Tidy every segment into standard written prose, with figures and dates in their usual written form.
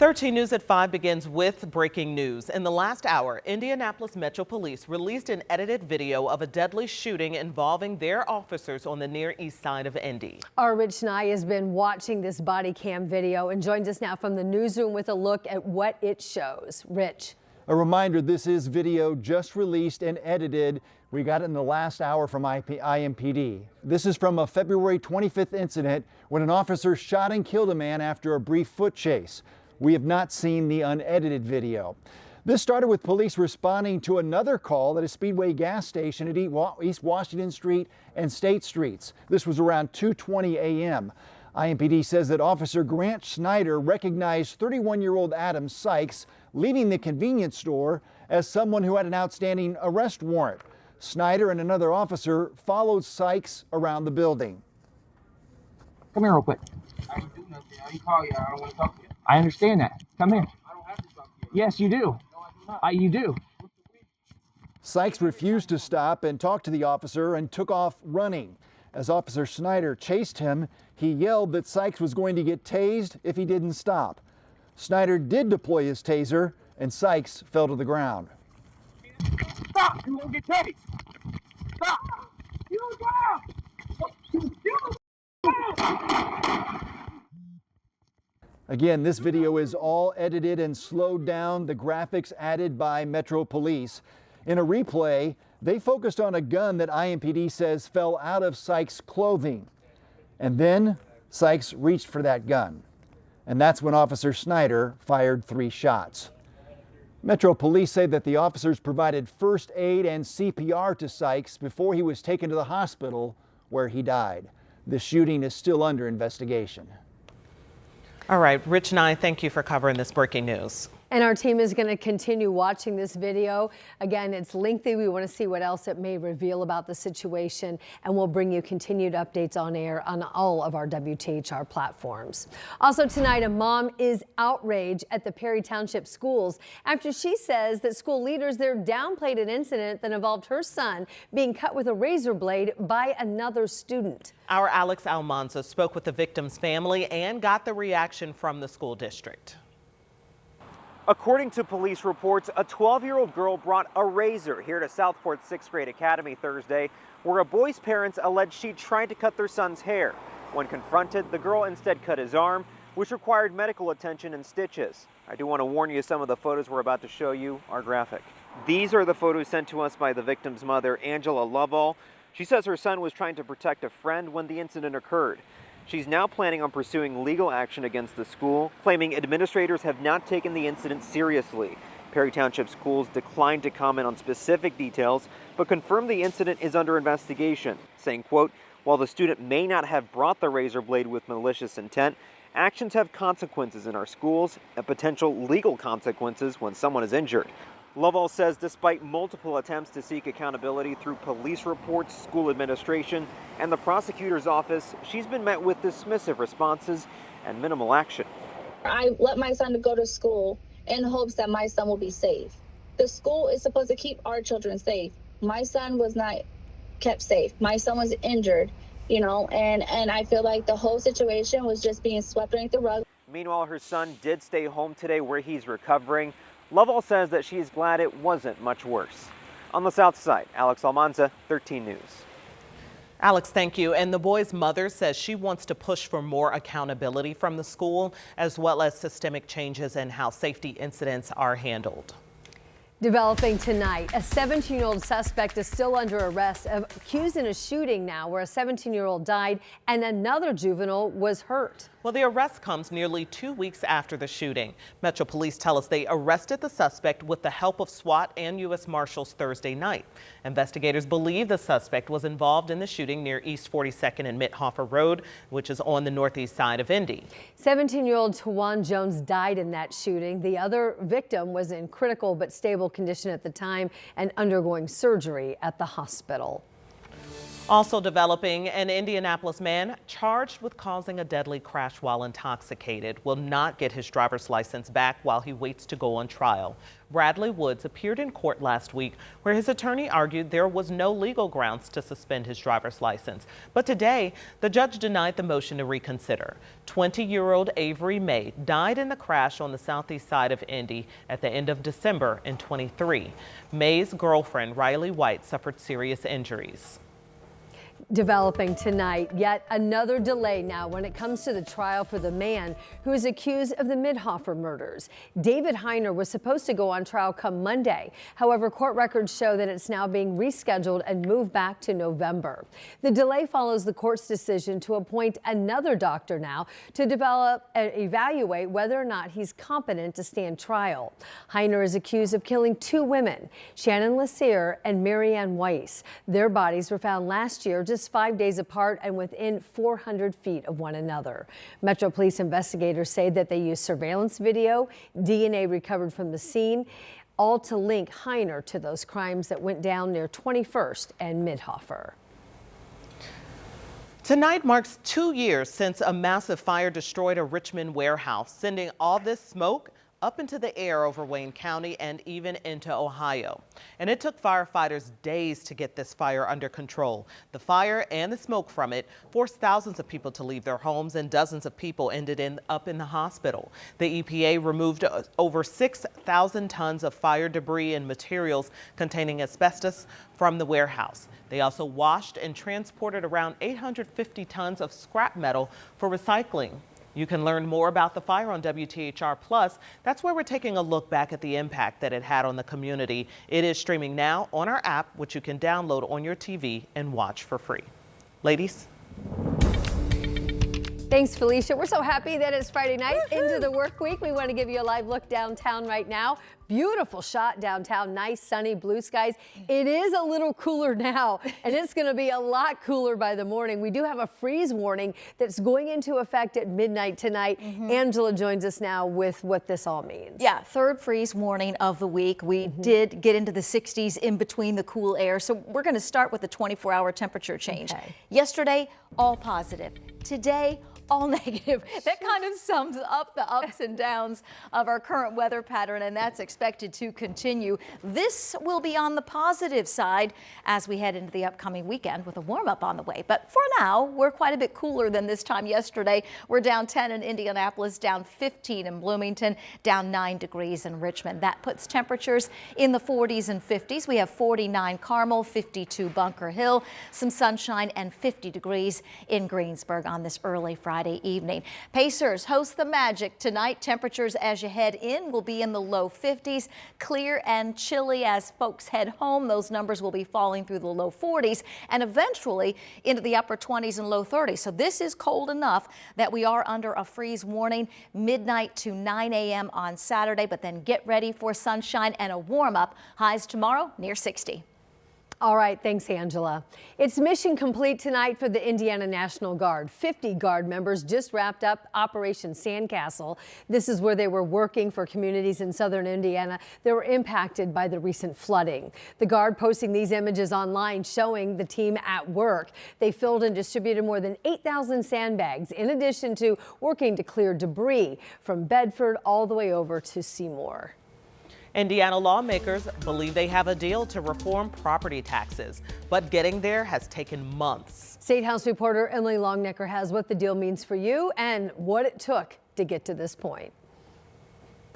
13 News at 5 begins with breaking news. In the last hour, Indianapolis Metro Police released an edited video of a deadly shooting involving their officers on the Near East Side of Indy. Our Rich Nye has been watching this body cam video and joins us now from the newsroom with a look at what it shows. Rich. A reminder, this is video just released and edited. We got it in the last hour from IMPD. This is from a February 25th incident when an officer shot and killed a man after a brief foot chase. We have not seen the unedited video. This started with police responding to another call at a Speedway gas station at East Washington Street and State Streets. This was around 2:20 a.m. IMPD says that Officer Grant Snyder recognized 31-year-old Adam Sykes leaving the convenience store as someone who had an outstanding arrest warrant. Snyder and another officer followed Sykes around the building. Come here real quick. I didn't do nothing. I didn't call you. I don't want to talk to you. I understand that. Come here. I don't have to talk to you. Yes, you do. No, I do not. You do. Sykes refused to stop and talk to the officer and took off running. As Officer Snyder chased him, he yelled that Sykes was going to get tased if he didn't stop. Snyder did deploy his taser and Sykes fell to the ground. Stop! You won't get tased. Stop! You don't Again, this video is all edited and slowed down, the graphics added by Metro Police. In a replay, they focused on a gun that IMPD says fell out of Sykes' clothing. And then Sykes reached for that gun. And that's when Officer Snyder fired 3 shots. Metro Police say that the officers provided first aid and CPR to Sykes before he was taken to the hospital where he died. The shooting is still under investigation. All right, Rich Nye, thank you for covering this breaking news. And our team is going to continue watching this video. Again, it's lengthy. We want to see what else it may reveal about the situation, and we'll bring you continued updates on air on all of our WTHR platforms. Also tonight, a mom is outraged at the Perry Township schools after she says that school leaders there downplayed an incident that involved her son being cut with a razor blade by another student. Our Alex Almanza spoke with the victim's family and got the reaction from the school district. According to police reports, a 12-year-old girl brought a razor here to Southport 6th Grade Academy Thursday, where a boy's parents alleged she tried to cut their son's hair. When confronted, the girl instead cut his arm, which required medical attention and stitches. I do want to warn you, some of the photos we're about to show you are graphic. These are the photos sent to us by the victim's mother, Angela Lovell. She says her son was trying to protect a friend when the incident occurred. She's now planning on pursuing legal action against the school, claiming administrators have not taken the incident seriously. Perry Township Schools declined to comment on specific details, but confirmed the incident is under investigation, saying, quote, while the student may not have brought the razor blade with malicious intent, actions have consequences in our schools and potential legal consequences when someone is injured. Lovell says despite multiple attempts to seek accountability through police reports, school administration, and the prosecutor's office, she's been met with dismissive responses and minimal action. I let my son go to school in hopes that my son will be safe. The school is supposed to keep our children safe. My son was not kept safe. My son was injured, and I feel like the whole situation was just being swept underneath the rug. Meanwhile, her son did stay home today where he's recovering. Lovell says that she's glad it wasn't much worse. On the south side, Alex Almanza, 13 News. Alex, thank you. And the boy's mother says she wants to push for more accountability from the school, as well as systemic changes in how safety incidents are handled. Developing tonight, a 17-year-old suspect is still under arrest, accused in a shooting now where a 17-year-old died and another juvenile was hurt. Well, the arrest comes nearly 2 weeks after the shooting. Metro Police tell us they arrested the suspect with the help of SWAT and U.S. Marshals Thursday night. Investigators believe the suspect was involved in the shooting near East 42nd and Mithofer Road, which is on the northeast side of Indy. 17-year-old Tawan Jones died in that shooting. The other victim was in critical but stable condition at the time and undergoing surgery at the hospital. Also developing, an Indianapolis man charged with causing a deadly crash while intoxicated will not get his driver's license back while he waits to go on trial. Bradley Woods appeared in court last week where his attorney argued there was no legal grounds to suspend his driver's license. But today, the judge denied the motion to reconsider. 20-year-old Avery May died in the crash on the southeast side of Indy at the end of December in 23. May's girlfriend, Riley White, suffered serious injuries. Developing tonight, yet another delay now when it comes to the trial for the man who is accused of the Midhofer murders. David Heiner was supposed to go on trial come Monday. However, court records show that it's now being rescheduled and moved back to November. The delay follows the court's decision to appoint another doctor now to develop and evaluate whether or not he's competent to stand trial. Heiner is accused of killing two women, Shannon Lassier and Marianne Weiss. Their bodies were found last year just 5 days apart and within 400 feet of one another. Metro Police investigators say that they used surveillance video, DNA recovered from the scene, all to link Heiner to those crimes that went down near 21st and Midhofer. Tonight marks 2 years since a massive fire destroyed a Richmond warehouse, sending all this smoke up into the air over Wayne County and even into Ohio. And it took firefighters days to get this fire under control. The fire and the smoke from it forced thousands of people to leave their homes, and dozens of people ended up in the hospital. The EPA removed over 6,000 tons of fire debris and materials containing asbestos from the warehouse. They also washed and transported around 850 tons of scrap metal for recycling. You can learn more about the fire on WTHR Plus. That's where we're taking a look back at the impact that it had on the community. It is streaming now on our app, which you can download on your TV and watch for free. Ladies. Thanks, Felicia. We're so happy that it's Friday night into the work week. We want to give you a live look downtown right now. Beautiful shot downtown, nice sunny blue skies. It is a little cooler now, and it's going to be a lot cooler by the morning. We do have a freeze warning that's going into effect at midnight tonight. Angela joins us now with what this all means. Yeah, third freeze warning of the week. We did get into the 60s in between the cool air. So we're going to start with the 24-hour temperature change. Yesterday, all positive. Today, all negative. That kind of sums up the ups and downs of our current weather pattern, and that's expected to continue. This will be on the positive side as we head into the upcoming weekend with a warm up on the way. But for now, we're quite a bit cooler than this time yesterday. We're down 10 in Indianapolis, down 15 in Bloomington, down 9 degrees in Richmond. That puts temperatures in the 40s and 50s. We have 49 Carmel, 52 Bunker Hill, some sunshine, and 50 degrees in Greensburg on this early Friday evening. Pacers host the Magic tonight. Temperatures as you head in will be in the low 50s. Clear and chilly as folks head home. Those numbers will be falling through the low 40s and eventually into the upper 20s and low 30s. So this is cold enough that we are under a freeze warning midnight to 9 a.m. on Saturday, but then get ready for sunshine and a warm up. Highs tomorrow near 60. All right, thanks, Angela. It's mission complete tonight for the Indiana National Guard. 50 Guard members just wrapped up Operation Sandcastle. This is where they were working for communities in southern Indiana that were impacted by the recent flooding. The Guard posting these images online showing the team at work. They filled and distributed more than 8,000 sandbags, in addition to working to clear debris from Bedford all the way over to Seymour. Indiana lawmakers believe they have a deal to reform property taxes, but getting there has taken months. State House reporter Emily Longnecker has what the deal means for you and what it took to get to this point.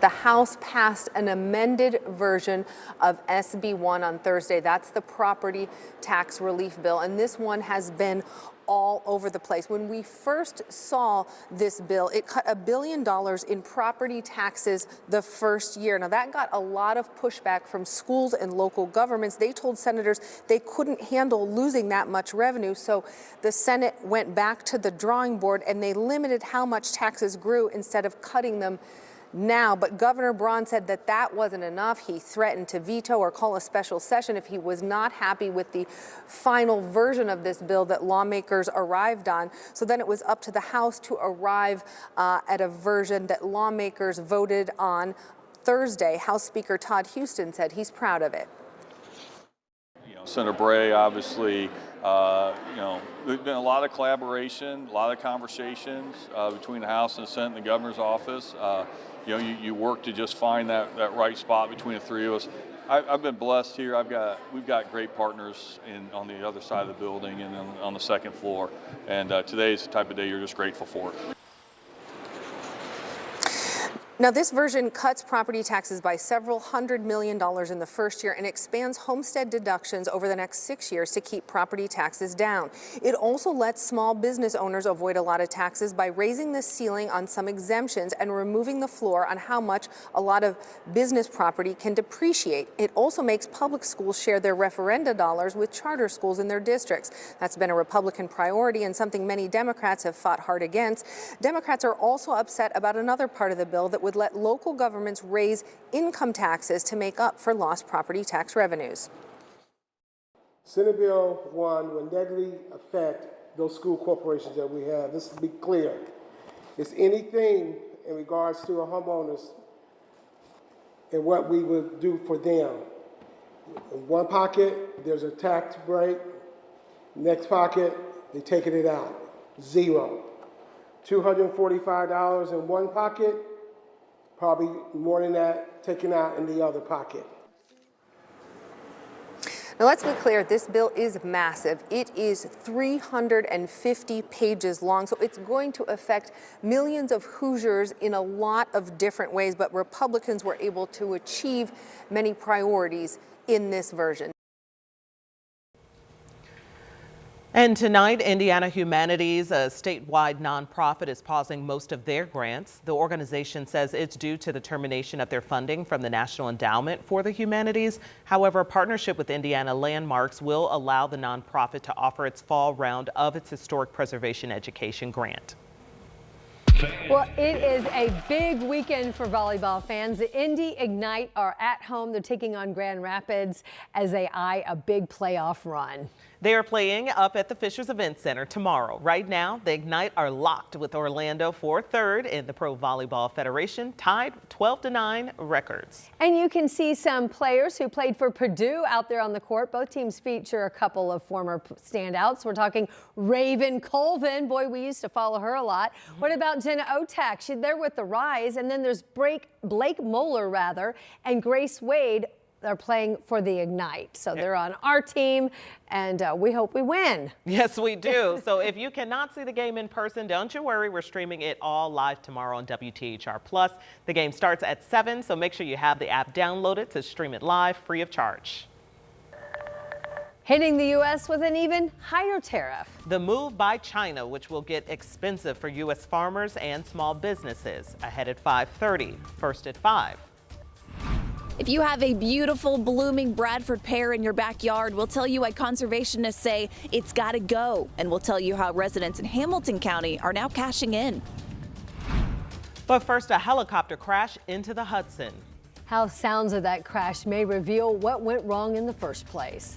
The House passed an amended version of SB 1 on Thursday. That's the property tax relief bill, and this one has been all over the place. When we first saw this bill, it cut $1 billion in property taxes the first year. Now that got a lot of pushback from schools and local governments. They told senators they couldn't handle losing that much revenue, so the Senate went back to the drawing board and they limited how much taxes grew instead of cutting them now. But Governor Braun said that that wasn't enough. He threatened to veto or call a special session if he was not happy with the final version of this bill that lawmakers arrived on. So then it was up to the House to arrive at a version that lawmakers voted on Thursday. House Speaker Todd Houston said he's proud of it. Senator Bray obviously You know, there's been a lot of collaboration, a lot of conversations between the House and the Senate and the governor's office. You know, you work to just find that right spot between the three of us. I've been blessed here. We've got great partners on the other side of the building and on the second floor. And today is the type of day you're just grateful for it. Now, this version cuts property taxes by several $100 million in the first year and expands homestead deductions over the next 6 years to keep property taxes down. It also lets small business owners avoid a lot of taxes by raising the ceiling on some exemptions and removing the floor on how much a lot of business property can depreciate. It also makes public schools share their referenda dollars with charter schools in their districts. That's been a Republican priority and something many Democrats have fought hard against. Democrats are also upset about another part of the bill that would let local governments raise income taxes to make up for lost property tax revenues. Senate Bill 1 will negatively affect those school corporations that we have. This to be clear. It's anything in regards to our homeowners and what we would do for them. In one pocket, there's a tax break. Next pocket, they're taking it out. Zero. $245 in one pocket, probably more than that taken out in the other pocket. Now, let's be clear, this bill is massive. It is 350 pages long, so it's going to affect millions of Hoosiers in a lot of different ways, but Republicans were able to achieve many priorities in this version. And tonight, Indiana Humanities, a statewide nonprofit, is pausing most of their grants. The organization says it's due to the termination of their funding from the National Endowment for the Humanities. However, a partnership with Indiana Landmarks will allow the nonprofit to offer its fall round of its historic preservation education grant. Well, it is a big weekend for volleyball fans. The Indy Ignite are at home. They're taking on Grand Rapids as they eye a big playoff run. They are playing up at the Fishers Event Center tomorrow. Right now, the Ignite are locked with Orlando for third in the Pro Volleyball Federation, tied 12-9 records. And you can see some players who played for Purdue out there on the court. Both teams feature a couple of former standouts. We're talking Raven Colvin. Boy, we used to follow her a lot. What about Jenna Otak? She's there with the Rise. And then there's Blake Moeller, and Grace Wade. They're playing for the Ignite. So they're on our team, and we hope we win. Yes, we do. So if you cannot see the game in person, don't you worry. We're streaming it all live tomorrow on WTHR+. The game starts at 7, so make sure you have the app downloaded to stream it live free of charge. Hitting the U.S. with an even higher tariff. The move by China, which will get expensive for U.S. farmers and small businesses. Ahead at 5:30. First at 5. If you have a beautiful blooming Bradford pear in your backyard, we'll tell you why conservationists say it's got to go. And we'll tell you how residents in Hamilton County are now cashing in. But first, a helicopter crash into the Hudson. How sounds of that crash may reveal what went wrong in the first place.